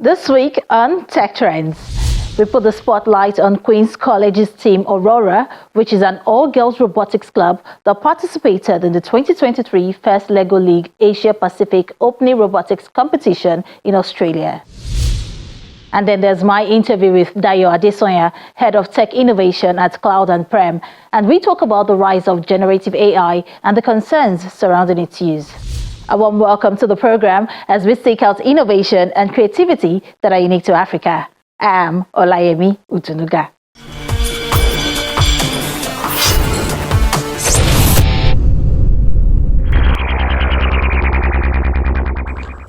This week on Tech Trends, we put the spotlight on Queen's College's team Aurora, which is an all-girls robotics club that participated in the 2023 First Lego League Asia Pacific Opening Robotics Competition in Australia. And then there's my interview with Dayo Adesonya, Head of Tech Innovation at Cloud and Prem, and we talk about the rise of generative AI and the concerns surrounding its use. A warm welcome to the program as we seek out innovation and creativity that are unique to Africa. I am Olayemi Utunuga.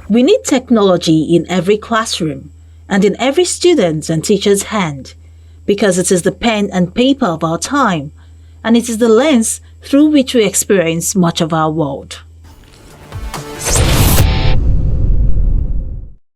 We need technology in every classroom and in every student's and teacher's hand, because it is the pen and paper of our time, and it is the lens through which we experience much of our world.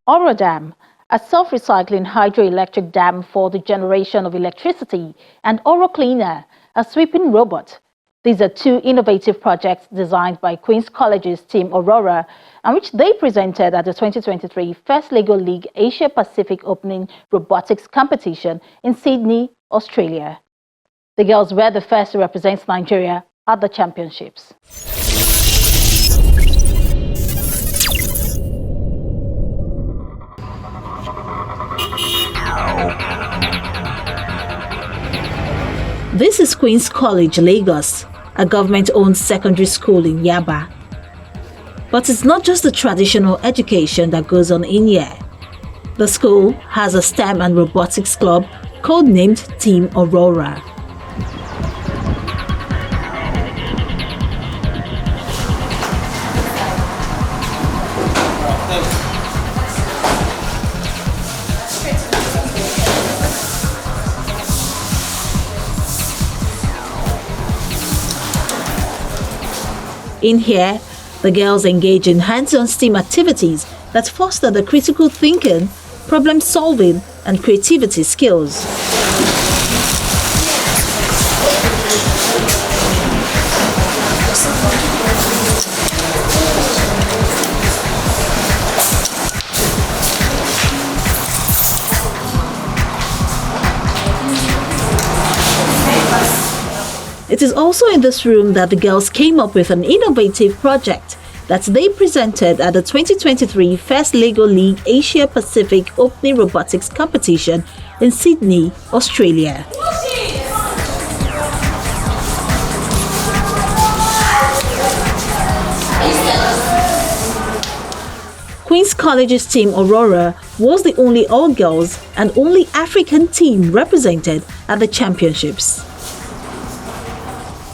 Aurora Dam, a self-recycling hydroelectric dam for the generation of electricity, and Aurora Cleaner, a sweeping robot. These are two innovative projects designed by Queen's College's team Aurora, and which they presented at the 2023 First Lego League Asia Pacific Opening Robotics Competition in Sydney, Australia. The girls were the first to represent Nigeria at the championships. This is Queen's College, Lagos, a government-owned secondary school in Yaba. But it's not just the traditional education that goes on in here. The school has a STEM and robotics club codenamed Team Aurora. In here, the girls engage in hands-on STEAM activities that foster the critical thinking, problem-solving, and creativity skills. It is also in this room that the girls came up with an innovative project that they presented at the 2023 First Lego League Asia Pacific Opening Robotics Competition in Sydney, Australia. Queen's College's team Aurora was the only all-girls and only African team represented at the championships.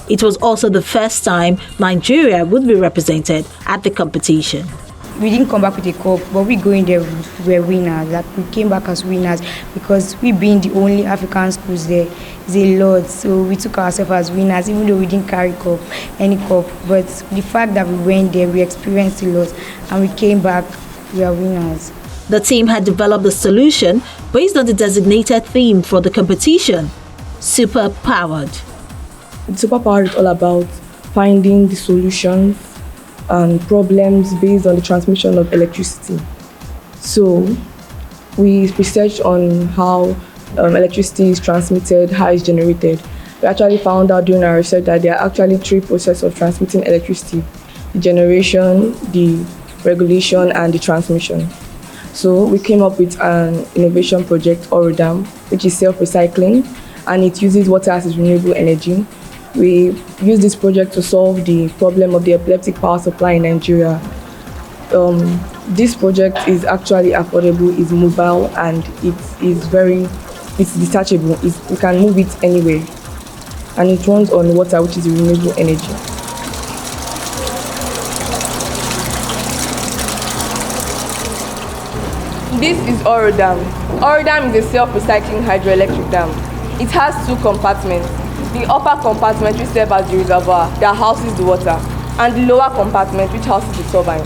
It was also the first time Nigeria would be represented at the competition. We didn't come back with a cup, but we go in there, we were winners. Like, we came back as winners because we being the only African schools there is a lot. So we took ourselves as winners, even though we didn't carry any cup. But the fact that we went there, we experienced a lot, and we came back, we are winners. The team had developed a solution based on the designated theme for the competition, Super Powered. Superpower is all about finding the solutions and problems based on the transmission of electricity. So we researched on how electricity is transmitted, how it's generated. We actually found out during our research that there are actually three processes of transmitting electricity: the generation, the regulation, and the transmission. So we came up with an innovation project, Aurora Dam, which is self-recycling, and it uses water as its renewable energy. We use this project to solve the problem of the epileptic power supply in Nigeria. This project is actually affordable, is mobile, and it's detachable. You can move it anywhere, and it runs on water, which is renewable energy. This is Aurora Dam. Aurora Dam is a self-recycling hydroelectric dam. It has two compartments. The upper compartment, which serves as the reservoir that houses the water, and the lower compartment, which houses the turbine.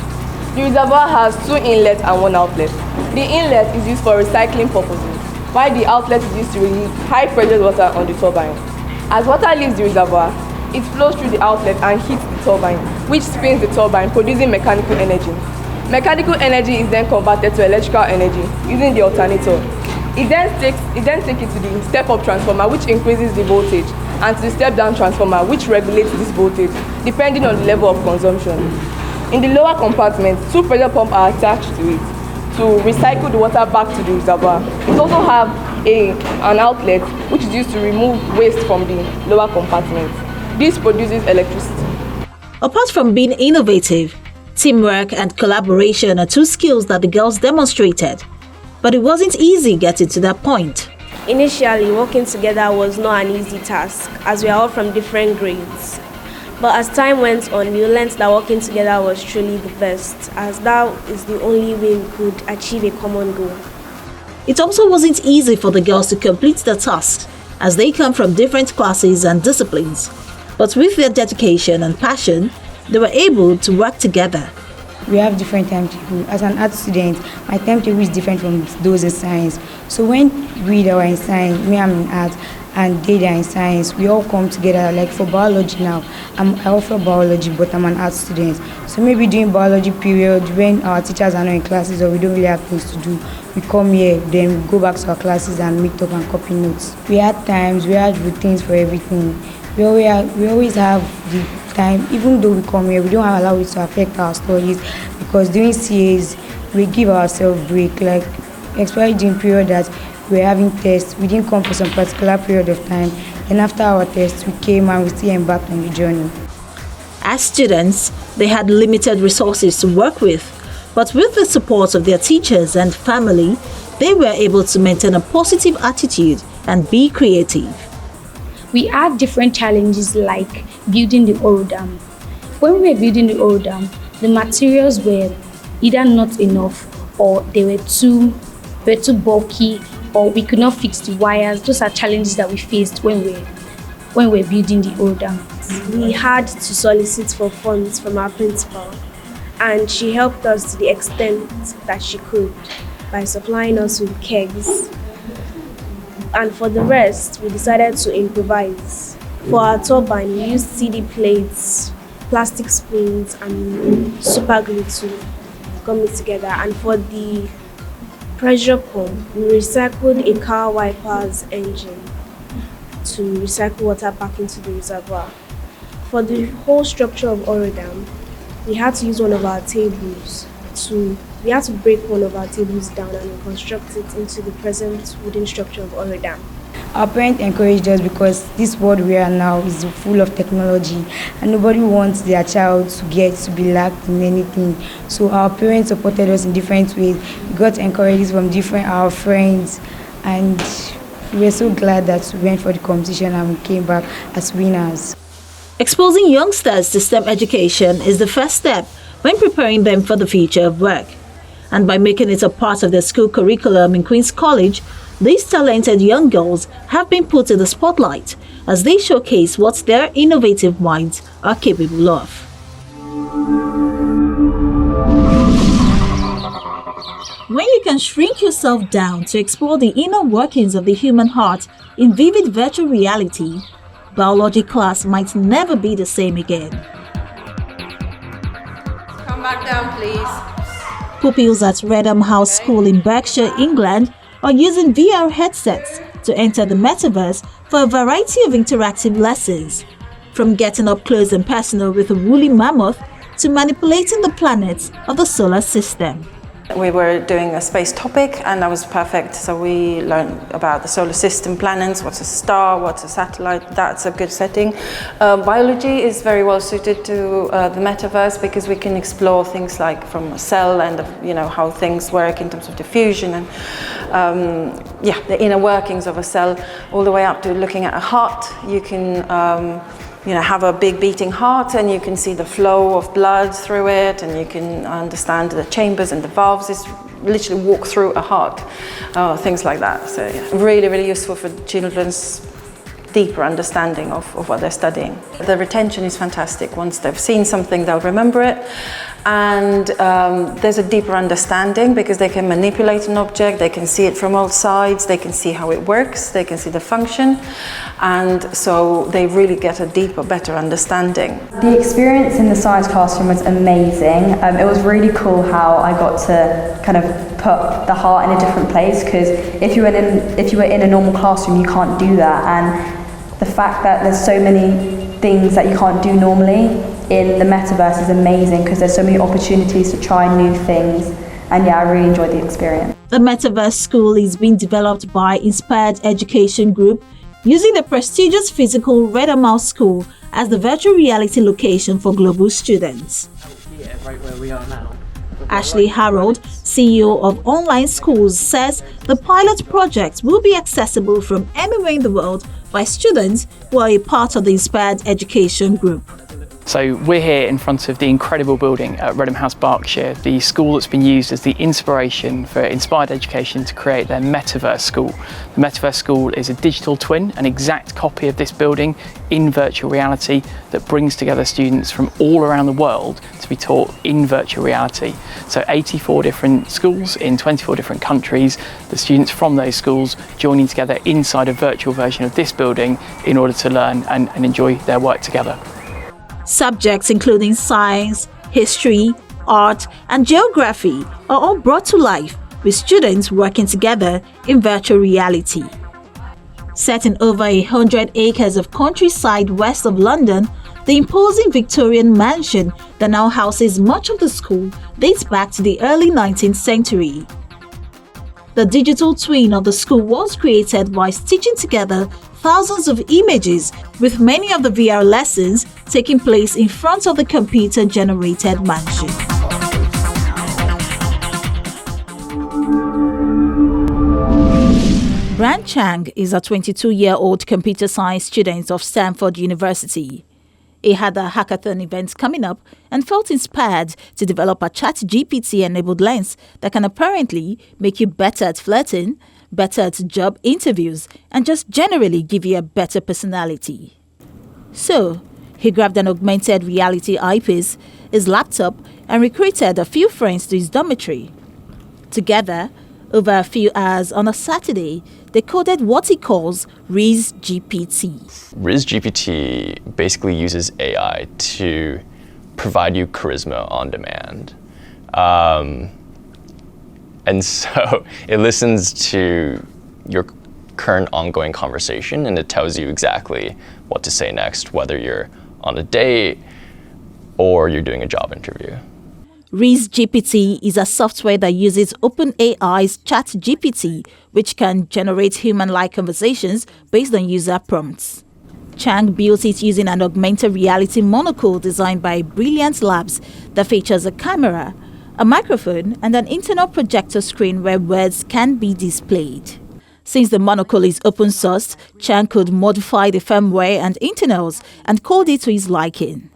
The reservoir has two inlets and one outlet. The inlet is used for recycling purposes, while the outlet is used to release high-pressure water on the turbine. As water leaves the reservoir, it flows through the outlet and hits the turbine, which spins the turbine, producing mechanical energy. Mechanical energy is then converted to electrical energy using the alternator. It then takes it to the step-up transformer, which increases the voltage, and to the step-down transformer, which regulates this voltage, depending on the level of consumption. In the lower compartment, 2 pressure pumps are attached to it to recycle the water back to the reservoir. It also has an outlet, which is used to remove waste from the lower compartment. This produces electricity. Apart from being innovative, teamwork and collaboration are 2 skills that the girls demonstrated. But it wasn't easy getting to that point. Initially, working together was not an easy task, as we are all from different grades. But as time went on, we learned that working together was truly the best, as that is the only way we could achieve a common goal. It also wasn't easy for the girls to complete the task, as they come from different classes and disciplines. But with their dedication and passion, they were able to work together. We have different timetables. As an art student, my timetable is different from those in science. So when we that were in science, me I'm in art, and they that are in science, we all come together. Like for biology now, I offer biology, but I'm an art student. So maybe during biology period, when our teachers are not in classes or we don't really have things to do, we come here, then we go back to our classes and meet up and copy notes. We had times, we had routines for everything. We always have the time, even though we come here, we don't allow it to affect our studies, because during CAs, we give ourselves break, like especially during period that we're having tests, we didn't come for some particular period of time, and after our tests, we came and we still embarked on the journey. As students, they had limited resources to work with, but with the support of their teachers and family, they were able to maintain a positive attitude and be creative. We had different challenges like building the Aurora dam. When we were building the Aurora dam, the materials were either not enough or they were too bulky, or we could not fix the wires. Those are challenges that we faced when we're building the Aurora dam. We had to solicit for funds from our principal, and she helped us to the extent that she could by supplying us with kegs. And for the rest, we decided to improvise. For our turbine, we used CD plates, plastic spoons, and super glue to gum it together. And for the pressure pump, we recycled a car wiper's engine to recycle water back into the reservoir. For the whole structure of Aurora dam, we had to use one of our tables we had to break one of our tables down and reconstruct it into the present wooden structure of Aurora dam. Our parents encouraged us because this world we are now is full of technology, and nobody wants their child to be lacked in anything. So our parents supported us in different ways. We got encouragements from our friends, and we were so glad that we went for the competition and we came back as winners. Exposing youngsters to STEM education is the first step when preparing them for the future of work. And by making it a part of their school curriculum in Queen's College, these talented young girls have been put in the spotlight as they showcase what their innovative minds are capable of. When you can shrink yourself down to explore the inner workings of the human heart in vivid virtual reality, biology class might never be the same again. Come back down, please. Pupils at Redham House School in Berkshire, England, are using VR headsets to enter the metaverse for a variety of interactive lessons, from getting up close and personal with a woolly mammoth to manipulating the planets of the solar system. We were doing a space topic and that was perfect. So we learned about the solar system, planets, what's a star, what's a satellite. That's a good setting. Biology is very well suited to the metaverse because we can explore things like from a cell and how things work in terms of diffusion and the inner workings of a cell, all the way up to looking at a heart. You can have a big beating heart and you can see the flow of blood through it, and you can understand the chambers and the valves. It's literally walk through a heart, things like that. So really, really useful for children's deeper understanding of what they're studying. The retention is fantastic. Once they've seen something, they'll remember it. and there's a deeper understanding because they can manipulate an object, they can see it from all sides, they can see how it works, they can see the function, and so they really get a deeper, better understanding. The experience in the science classroom was amazing. It was really cool how I got to kind of put the heart in a different place, because if you were in a normal classroom, you can't do that, and the fact that there's so many things that you can't do normally in the metaverse is amazing, because there's so many opportunities to try new things, and yeah, I really enjoyed the experience. The Metaverse School is being developed by Inspired Education Group, using the prestigious physical Red Mouse School as the virtual reality location for global students. Yeah, right where we are now. Ashley Harold, CEO of Online Schools, says the pilot project will be accessible from anywhere in the world by students who are a part of the Inspired Education Group. So we're here in front of the incredible building at Redham House, Berkshire, the school that's been used as the inspiration for Inspired Education to create their Metaverse School. The Metaverse School is a digital twin, an exact copy of this building in virtual reality that brings together students from all around the world to be taught in virtual reality. So 84 different schools in 24 different countries, the students from those schools joining together inside a virtual version of this building in order to learn and enjoy their work together. Subjects including science, history, art, and geography are all brought to life with students working together in virtual reality. Set in over 100 acres of countryside west of London, the imposing Victorian mansion that now houses much of the school dates back to the early 19th century. The digital twin of the school was created by stitching together thousands of images, with many of the VR lessons taking place in front of the computer-generated mansion. Bran Chang is a 22-year-old computer science student of Stanford University. He had a hackathon event coming up and felt inspired to develop a ChatGPT-enabled lens that can apparently make you better at flirting, better at job interviews, and just generally give you a better personality. So, he grabbed an augmented reality eyepiece, his laptop, and recruited a few friends to his dormitory. Together, over a few hours on a Saturday, they coded what he calls RIS-GPT. RIS-GPT basically uses AI to provide you charisma on demand. And so it listens to your current ongoing conversation, and it tells you exactly what to say next, whether you're on a date or you're doing a job interview. RIS-GPT is a software that uses OpenAI's ChatGPT, which can generate human-like conversations based on user prompts. Chang built it using an augmented reality monocle designed by Brilliant Labs that features a camera, a microphone, and an internal projector screen where words can be displayed. Since the monocle is open sourced, Chang could modify the firmware and internals and code it to his liking.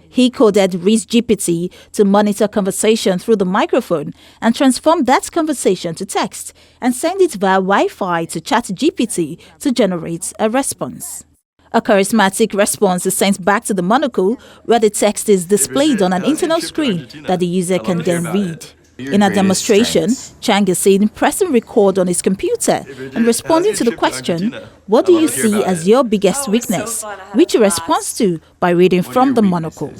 He coded RIS-GPT to monitor conversation through the microphone and transform that conversation to text and send it via Wi-Fi to ChatGPT to generate a response. A charismatic response is sent back to the monocle, where the text is displayed on an internal screen that the user can then read. In a demonstration, Chang is seen pressing record on his computer and responding to the question, "What do you see as your biggest weakness?" which he responds to by reading from the monocle.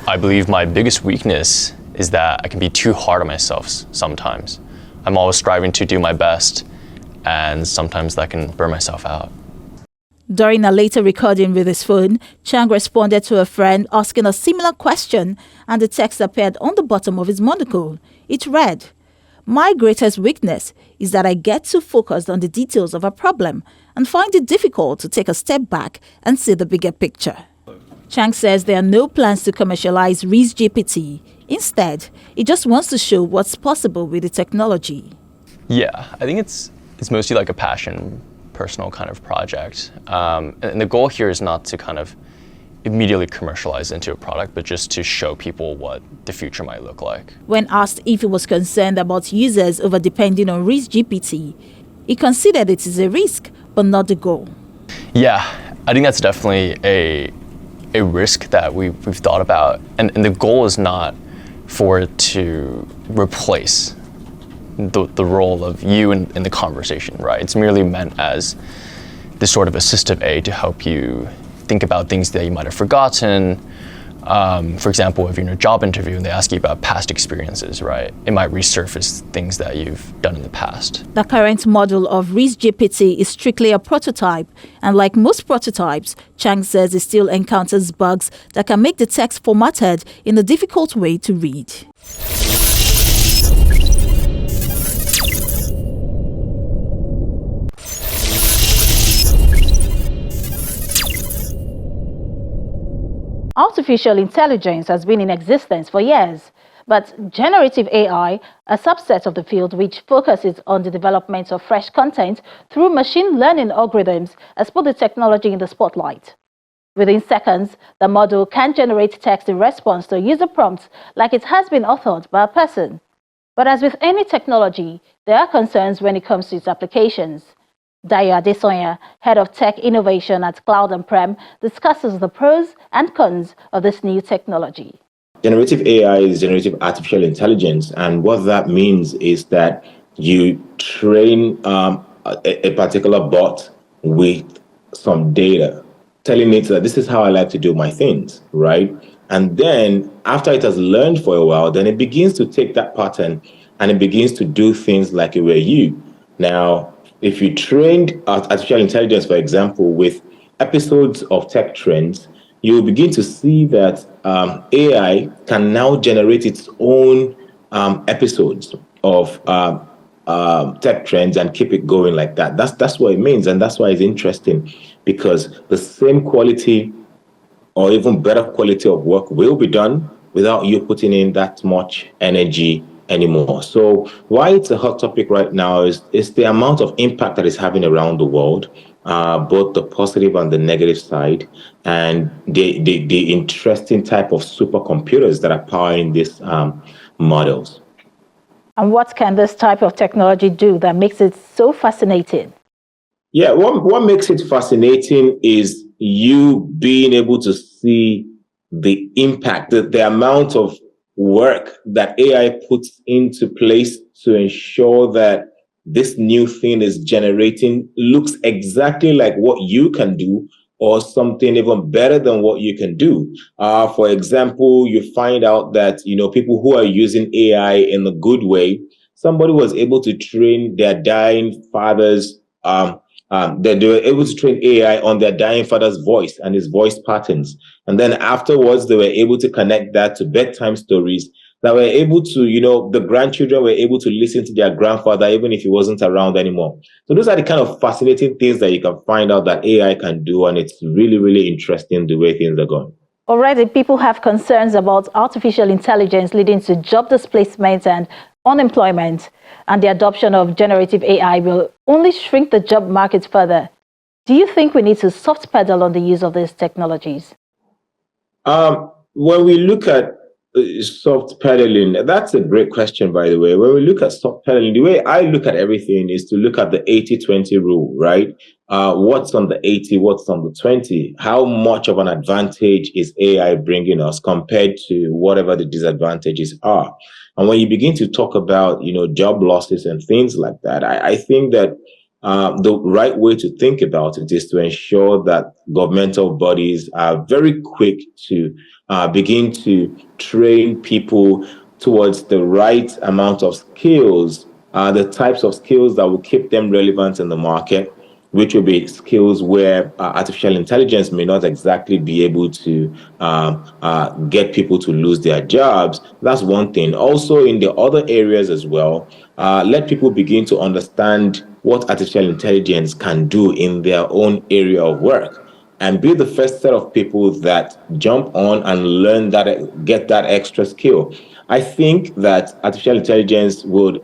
I believe my biggest weakness is that I can be too hard on myself sometimes. I'm always striving to do my best, and sometimes that can burn myself out. During a later recording with his phone, Chang responded to a friend asking a similar question, and the text appeared on the bottom of his monocle. It read, "My greatest weakness is that I get too focused on the details of a problem and find it difficult to take a step back and see the bigger picture." Chang says there are no plans to commercialize RIS-GPT. Instead, he just wants to show what's possible with the technology. Yeah, I think it's mostly like a passion, personal kind of project. And the goal here is not to kind of immediately commercialize into a product, but just to show people what the future might look like. When asked if he was concerned about users over-depending on RIS-GPT, he considered it is a risk, but not the goal. Yeah, I think that's definitely a risk that we've thought about. And the goal is not for it to replace the role of you in the conversation, right? It's merely meant as this sort of assistive aid to help you think about things that you might have forgotten. For example, if you're in a job interview and they ask you about past experiences, right, it might resurface things that you've done in the past. The current model of RIS-GPT is strictly a prototype, and like most prototypes, Chang says it still encounters bugs that can make the text formatted in a difficult way to read. Artificial intelligence has been in existence for years, but generative AI, a subset of the field which focuses on the development of fresh content through machine learning algorithms, has put the technology in the spotlight. Within seconds, the model can generate text in response to user prompts like it has been authored by a person. But as with any technology, there are concerns when it comes to its applications. Dayo Adesonya, Head of Tech Innovation at Cloud and Prem, discusses the pros and cons of this new technology. Generative AI is generative artificial intelligence, and what that means is that you train a particular bot with some data, telling it that this is how I like to do my things, right? And then after it has learned for a while, then it begins to take that pattern and it begins to do things like it were you. Now, if you trained artificial intelligence, for example, with episodes of tech trends, you will begin to see that AI can now generate its own episodes of tech trends and keep it going like that. That's what it means, and that's why it's interesting, because the same quality or even better quality of work will be done without you putting in that much energy anymore. So why it's a hot topic right now is the amount of impact that it's having around the world, both the positive and the negative side, and the interesting type of supercomputers that are powering these models. And what can this type of technology do that makes it so fascinating? Yeah, what makes it fascinating is you being able to see the impact, the amount of work that AI puts into place to ensure that this new thing is generating looks exactly like what you can do, or something even better than what you can do. For example, you find out that people who are using AI in a good way, somebody was able to train their dying father's that they were able to train AI on their dying father's voice and his voice patterns. And then afterwards, they were able to connect that to bedtime stories that were able to, the grandchildren were able to listen to their grandfather even if he wasn't around anymore. So those are the kind of fascinating things that you can find out that AI can do. And it's really, really interesting the way things are going. Already, people have concerns about artificial intelligence leading to job displacement and unemployment, and the adoption of generative AI will only shrink the job market further. Do you think we need to soft pedal on the use of these technologies? When we look at soft pedaling, that's a great question, by the way. When we look at soft pedaling, the way I look at everything is to look at the 80-20 rule, right? What's on the 80, what's on the 20? How much of an advantage is AI bringing us compared to whatever the disadvantages are? And when you begin to talk about, job losses and things like that, I think that the right way to think about it is to ensure that governmental bodies are very quick to begin to train people towards the right amount of skills, the types of skills that will keep them relevant in the market, which will be skills where artificial intelligence may not exactly be able to get people to lose their jobs. That's one thing. Also, in the other areas as well, let people begin to understand what artificial intelligence can do in their own area of work, and be the first set of people that jump on and learn that, get that extra skill. I think that artificial intelligence would,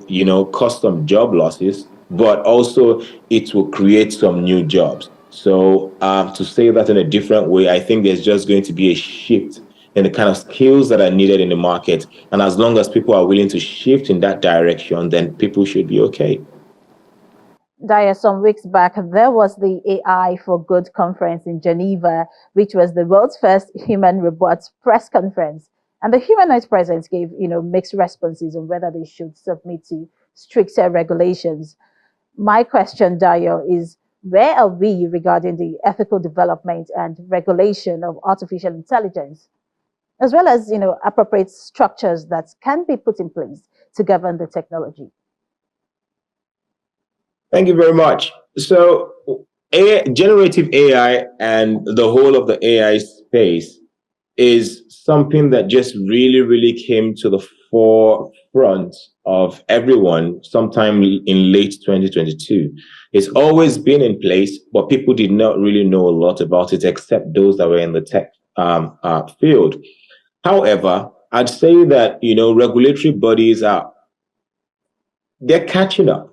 cause some job losses, but also it will create some new jobs. So to say that in a different way, I think there's just going to be a shift in the kind of skills that are needed in the market. And as long as people are willing to shift in that direction, then people should be okay. Dayo, some weeks back, there was the AI for Good conference in Geneva, which was the world's first human robots press conference. And the humanoid presence gave, mixed responses on whether they should submit to stricter regulations. My question, Dayo, is where are we regarding the ethical development and regulation of artificial intelligence, as well as, appropriate structures that can be put in place to govern the technology? Thank you very much. So, generative AI and the whole of the AI space is something that just really, really came to the forefront of everyone sometime in late 2022. It's always been in place, but people did not really know a lot about it except those that were in the tech field. However, I'd say that, regulatory bodies they're catching up.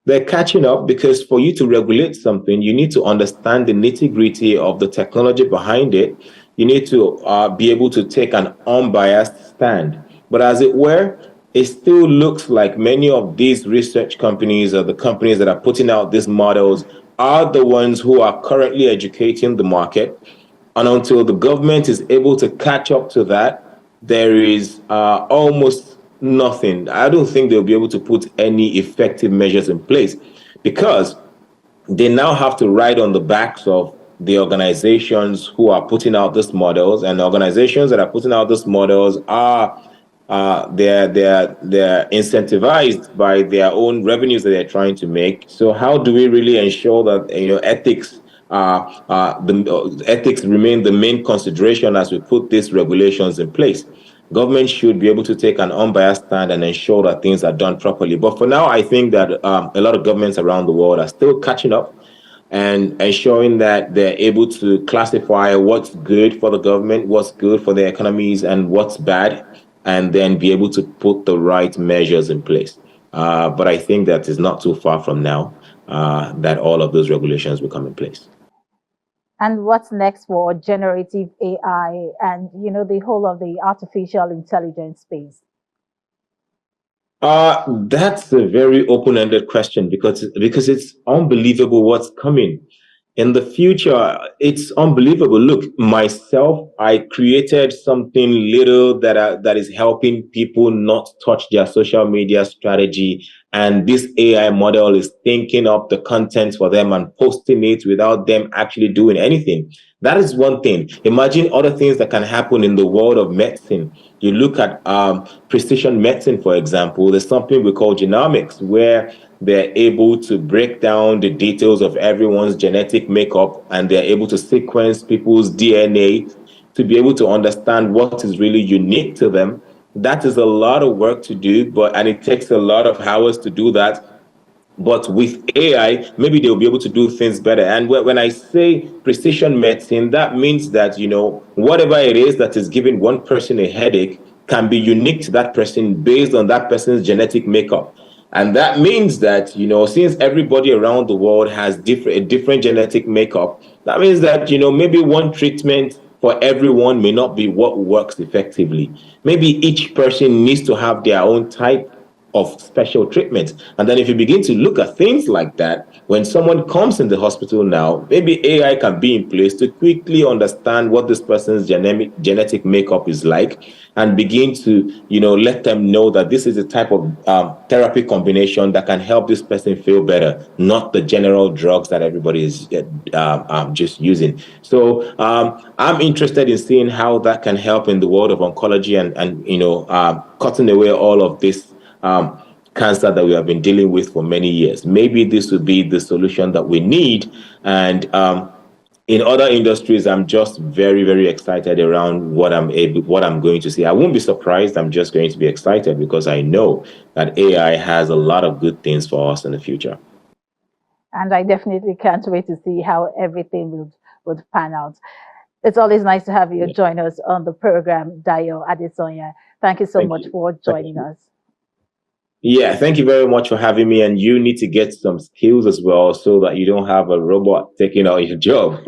They're catching up because for you to regulate something, you need to understand the nitty-gritty of the technology behind it. You need to be able to take an unbiased stand. But as it were, it still looks like many of these research companies or the companies that are putting out these models are the ones who are currently educating the market. And until the government is able to catch up to that, there is almost nothing. I don't think they'll be able to put any effective measures in place because they now have to ride on the backs of the organizations who are putting out these models, and the organizations that are putting out these models are they're incentivized by their own revenues that they're trying to make. So how do we really ensure that ethics ethics remain the main consideration as we put these regulations in place? Government should be able to take an unbiased stand and ensure that things are done properly. But for now, I think that a lot of governments around the world are still catching up and ensuring that they're able to classify what's good for the government, what's good for their economies, and what's bad, and then be able to put the right measures in place. But I think that is not too far from now that all of those regulations will come in place. And what's next for generative AI and, the whole of the artificial intelligence space? That's a very open-ended question because it's unbelievable what's coming. In the future, it's unbelievable. Look, myself, I created something little that is helping people not touch their social media strategy. And this AI model is thinking up the content for them and posting it without them actually doing anything. That is one thing. Imagine other things that can happen in the world of medicine. You look at precision medicine, for example. There's something we call genomics, where they're able to break down the details of everyone's genetic makeup, and they're able to sequence people's DNA to be able to understand what is really unique to them. That is a lot of work to do, and it takes a lot of hours to do that. But with AI, maybe they'll be able to do things better. And when I say precision medicine, that means that, whatever it is that is giving one person a headache can be unique to that person based on that person's genetic makeup. And that means that, since everybody around the world has a different genetic makeup, that means that, maybe one treatment for everyone may not be what works effectively. Maybe each person needs to have their own type of special treatment. And then if you begin to look at things like that, when someone comes in the hospital now, maybe AI can be in place to quickly understand what this person's genetic makeup is like and begin to, let them know that this is a type of therapy combination that can help this person feel better, not the general drugs that everybody is just using. So I'm interested in seeing how that can help in the world of oncology and cutting away all of this cancer that we have been dealing with for many years. Maybe this would be the solution that we need. And in other industries, I'm just very, very excited around what I'm going to see. I won't be surprised. I'm just going to be excited because I know that AI has a lot of good things for us in the future. And I definitely can't wait to see how everything would pan out. It's always nice to have you join us on the program, Dayo Adesonya. Thank you so much for joining us. Yeah, thank you very much for having me. And you need to get some skills as well so that you don't have a robot taking out your job.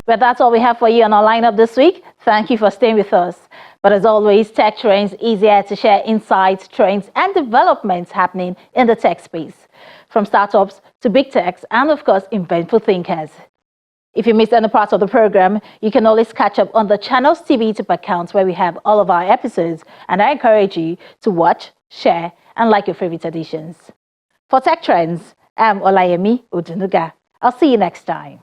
But that's all we have for you on our lineup this week. Thank you for staying with us. But as always, Tech Trends is here to share insights, trends, and developments happening in the tech space, from startups to big techs and, of course, inventful thinkers. If you missed any part of the program, you can always catch up on the channel's TV YouTube accounts where we have all of our episodes, and I encourage you to watch, share, and like your favorite editions. For Tech Trends, I'm Olayemi Odunuga. I'll see you next time.